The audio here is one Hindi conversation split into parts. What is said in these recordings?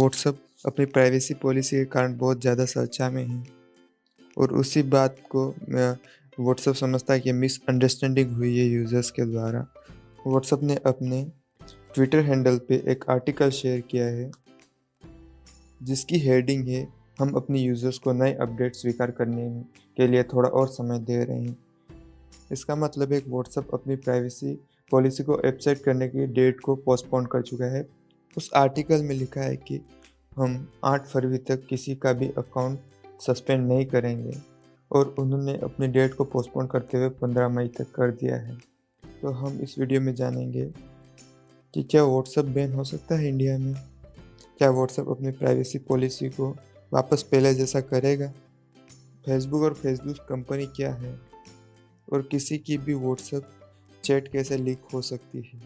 व्हाट्सएप अपनी प्राइवेसी पॉलिसी के कारण बहुत ज़्यादा चर्चा में है और उसी बात को व्हाट्सएप समझता है कि मिसअंडरस्टैंडिंग हुई है यूज़र्स के द्वारा। व्हाट्सएप ने अपने ट्विटर हैंडल पे एक आर्टिकल शेयर किया है जिसकी हेडिंग है, हम अपनी यूज़र्स को नए अपडेट स्वीकार करने के लिए थोड़ा और समय दे रहे हैं। इसका मतलब है कि व्हाट्सएप अपनी प्राइवेसी पॉलिसी को अपसेट करने की डेट को पोस्टपोन कर चुका है। उस आर्टिकल में लिखा है कि हम 8 फरवरी तक किसी का भी अकाउंट सस्पेंड नहीं करेंगे और उन्होंने अपनी डेट को पोस्टपोन करते हुए 15 मई तक कर दिया है। तो हम इस वीडियो में जानेंगे कि क्या व्हाट्सएप बैन हो सकता है इंडिया में? क्या व्हाट्सएप अपनी प्राइवेसी पॉलिसी को वापस पहले जैसा करेगा? फेसबुक और फेसबुक कंपनी क्या है? और किसी की भी व्हाट्सएप चैट कैसे लीक हो सकती है?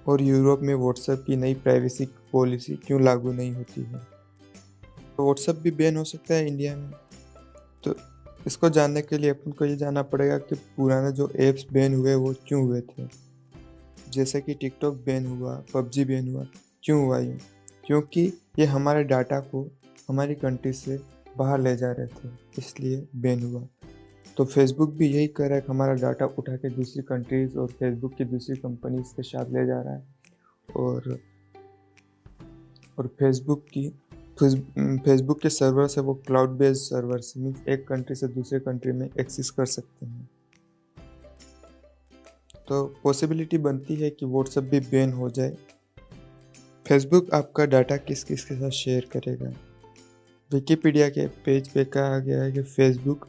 और यूरोप में व्हाट्सएप की नई प्राइवेसी पॉलिसी क्यों लागू नहीं होती है? तो व्हाट्सएप भी बैन हो सकता है इंडिया में। तो इसको जानने के लिए अपन को ये जानना पड़ेगा कि पुराने जो ऐप्स बैन हुए वो क्यों हुए थे। जैसे कि टिकटॉक बैन हुआ, पबजी बैन हुआ, क्यों हुआ यूँ? क्योंकि ये हमारे डाटा को हमारी कंट्री से बाहर ले जा रहे थे, इसलिए बैन हुआ। तो फेसबुक भी यही कर रहा है कि हमारा डाटा उठा के दूसरी कंट्रीज़ और फेसबुक की दूसरी कंपनीज़ के साथ ले जा रहा है और फेसबुक के सर्वर से वो क्लाउड बेस्ड सर्वर से मीन्स एक कंट्री से दूसरे कंट्री में एक्सेस कर सकते हैं। तो पॉसिबिलिटी बनती है कि व्हाट्सएप भी बैन हो जाए। फेसबुक आपका डाटा किस किस के साथ शेयर करेगा? विकिपीडिया के पेज पे कहा गया है कि फेसबुक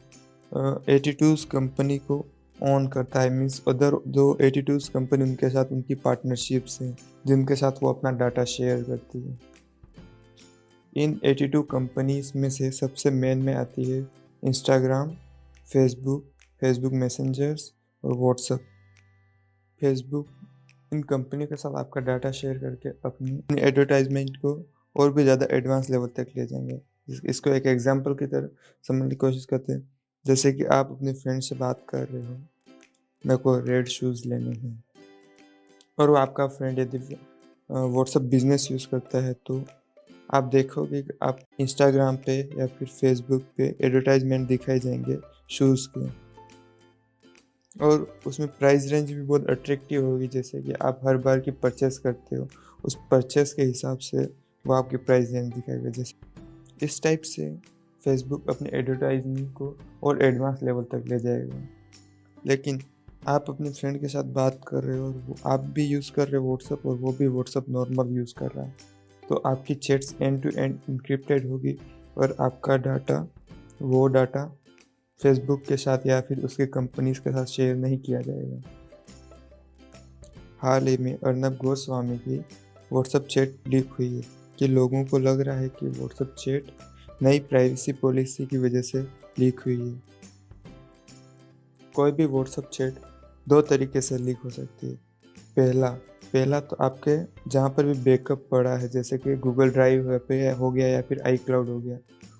82 कंपनी को ऑन करता है, मीन्स अदर जो 82 कंपनी उनके साथ उनकी पार्टनरशिप्स हैं जिनके साथ वो अपना डाटा शेयर करती है। इन 82 कंपनीज में से सबसे मेन में आती है इंस्टाग्राम, फेसबुक मैसेंजर्स और व्हाट्सएप। फेसबुक इन कंपनी के साथ आपका डाटा शेयर करके अपनी एडवर्टाइजमेंट को और भी ज़्यादा एडवांस लेवल तक ले जाएंगे। इसको एक एग्जांपल की तरह समझने की कोशिश करते हैं। जैसे कि आप अपने फ्रेंड से बात कर रहे हो, मेरे को रेड शूज़ लेने हैं, और वो आपका फ्रेंड यदि व्हाट्सएप बिजनेस यूज़ करता है तो आप देखोगे कि आप इंस्टाग्राम पे या फिर फेसबुक पे एडवर्टाइजमेंट दिखाए जाएंगे शूज़ के, और उसमें प्राइस रेंज भी बहुत अट्रैक्टिव होगी। जैसे कि आप हर बार की परचेस करते हो, उस परचेस के हिसाब से वो आपकी प्राइस रेंज दिखाएगा। जैसे इस टाइप से फेसबुक अपने एडवर्टाइजमेंट को और एडवांस लेवल तक ले जाएगा। लेकिन आप अपने फ्रेंड के साथ बात कर रहे हो और आप भी यूज़ कर रहे हो व्हाट्सएप और वो भी व्हाट्सएप नॉर्मल यूज़ कर रहा है, तो आपकी chats end to end encrypted होगी और आपका वो डाटा फेसबुक के साथ या फिर उसके कंपनीज के साथ शेयर नहीं किया जाएगा। हाल ही में अर्नब गोस्वामी की व्हाट्सएप चैट लीक हुई है कि लोगों को लग रहा है कि व्हाट्सएप चैट नई प्राइवेसी पॉलिसी की वजह से लीक हुई है। कोई भी व्हाट्सएप चैट 2 तरीके से लीक हो सकती है। पहला तो आपके जहाँ पर भी बैकअप पड़ा है, जैसे कि गूगल ड्राइव पे हो गया या फिर iCloud हो गया,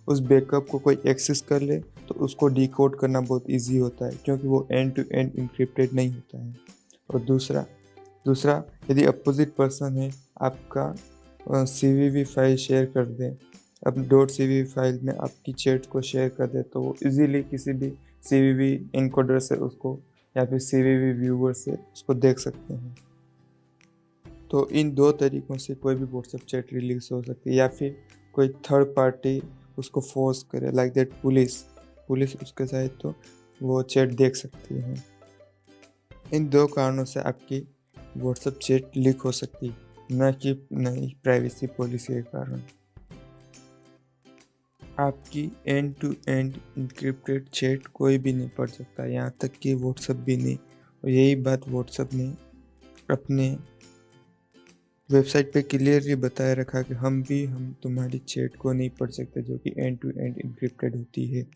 उस बैकअप को कोई एक्सेस कर ले तो उसको डिकोड करना बहुत इजी होता है क्योंकि वो एंड टू एंड इंक्रिप्टेड नहीं होता है। और दूसरा यदि अपोजिट पर्सन है आपका CVV फाइल शेयर कर दे, अपनी .cvv फाइल में आपकी चैट को शेयर कर दे, तो वो इजीली किसी भी CVV इनकोडर से उसको या फिर CVV व्यूवर से उसको देख सकते हैं। तो इन 2 तरीक़ों से कोई भी व्हाट्सएप चैट रिलीज़ हो सकती है या फिर कोई थर्ड पार्टी उसको फोर्स करे, लाइक दैट पुलिस उसके चाहे तो वो चैट देख सकती है। इन 2 कारणों से आपकी व्हाट्सएप चैट लीक हो सकती है, न कि नई प्राइवेसी पॉलिसी के कारण। आपकी end to end encrypted chat कोई भी नहीं पढ़ सकता, यहाँ तक कि व्हाट्सएप भी नहीं। और यही बात व्हाट्सएप ने अपने वेबसाइट पे क्लियरली बताया रखा कि हम तुम्हारी चैट को नहीं पढ़ सकते जो कि एंड टू एंड इंक्रिप्टेड होती है।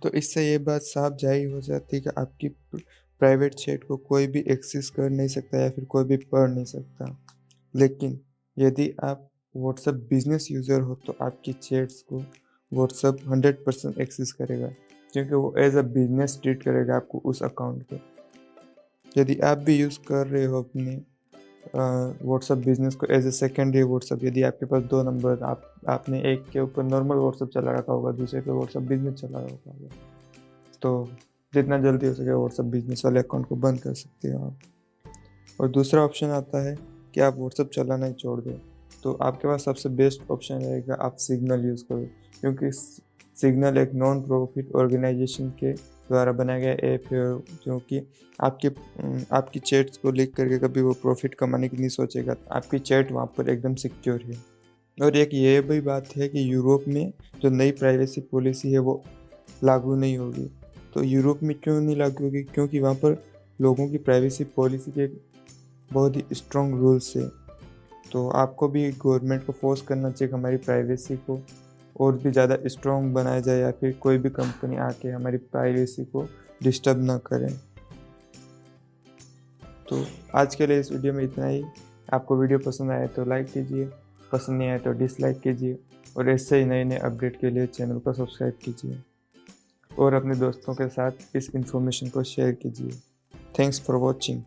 तो इससे ये बात साफ जाहिर हो जाती है कि आपकी प्राइवेट चैट को कोई भी एक्सेस कर नहीं सकता या फिर कोई भी पढ़ नहीं सकता। लेकिन यदि आप व्हाट्सएप बिजनेस यूज़र हो तो आपकी चैट्स को व्हाट्सएप 100% एक्सेस करेगा क्योंकि वो एज अ बिजनेस ट्रीट करेगा आपको उस अकाउंट को। यदि आप भी यूज़ कर रहे हो अपने व्हाट्सअप बिजनेस को एज ए सेकेंडरी व्हाट्सअप, यदि आपके पास 2 नंबर आपने एक के ऊपर नॉर्मल व्हाट्सअप चला रखा होगा, दूसरे पे व्हाट्सअप बिजनेस चला रखा होगा, तो जितना जल्दी हो सके व्हाट्सअप बिजनेस वाले अकाउंट को बंद कर सकते हो आप। और दूसरा ऑप्शन आता है कि आप व्हाट्सअप चलाना ही छोड़ दें, तो आपके पास सबसे बेस्ट ऑप्शन रहेगा आप सिग्नल यूज़ करो, क्योंकि सिग्नल एक नॉन प्रॉफिट ऑर्गेनाइजेशन के द्वारा बनाया गया ऐप है, जो कि आपकी चैट्स को लिख करके कभी वो प्रॉफिट कमाने की नहीं सोचेगा। आपकी चैट वहाँ पर एकदम सिक्योर है। और एक ये भी बात है कि यूरोप में जो नई प्राइवेसी पॉलिसी है वो लागू नहीं होगी। तो यूरोप में क्यों नहीं लागू होगी? क्योंकि वहाँ पर लोगों की प्राइवेसी पॉलिसी के बहुत ही स्ट्रॉन्ग रूल्स है। तो आपको भी गवर्नमेंट को फोर्स करना चाहिए कि हमारी प्राइवेसी को और भी ज़्यादा स्ट्रॉन्ग बनाया जाए, या फिर कोई भी कंपनी आके हमारी प्राइवेसी को डिस्टर्ब ना करें। तो आज के लिए इस वीडियो में इतना ही। आपको वीडियो पसंद आए तो लाइक कीजिए, पसंद नहीं आए तो डिसलाइक कीजिए, और ऐसे ही नए नए अपडेट के लिए चैनल को सब्सक्राइब कीजिए और अपने दोस्तों के साथ इस इन्फॉर्मेशन को शेयर कीजिए। Thanks for watching.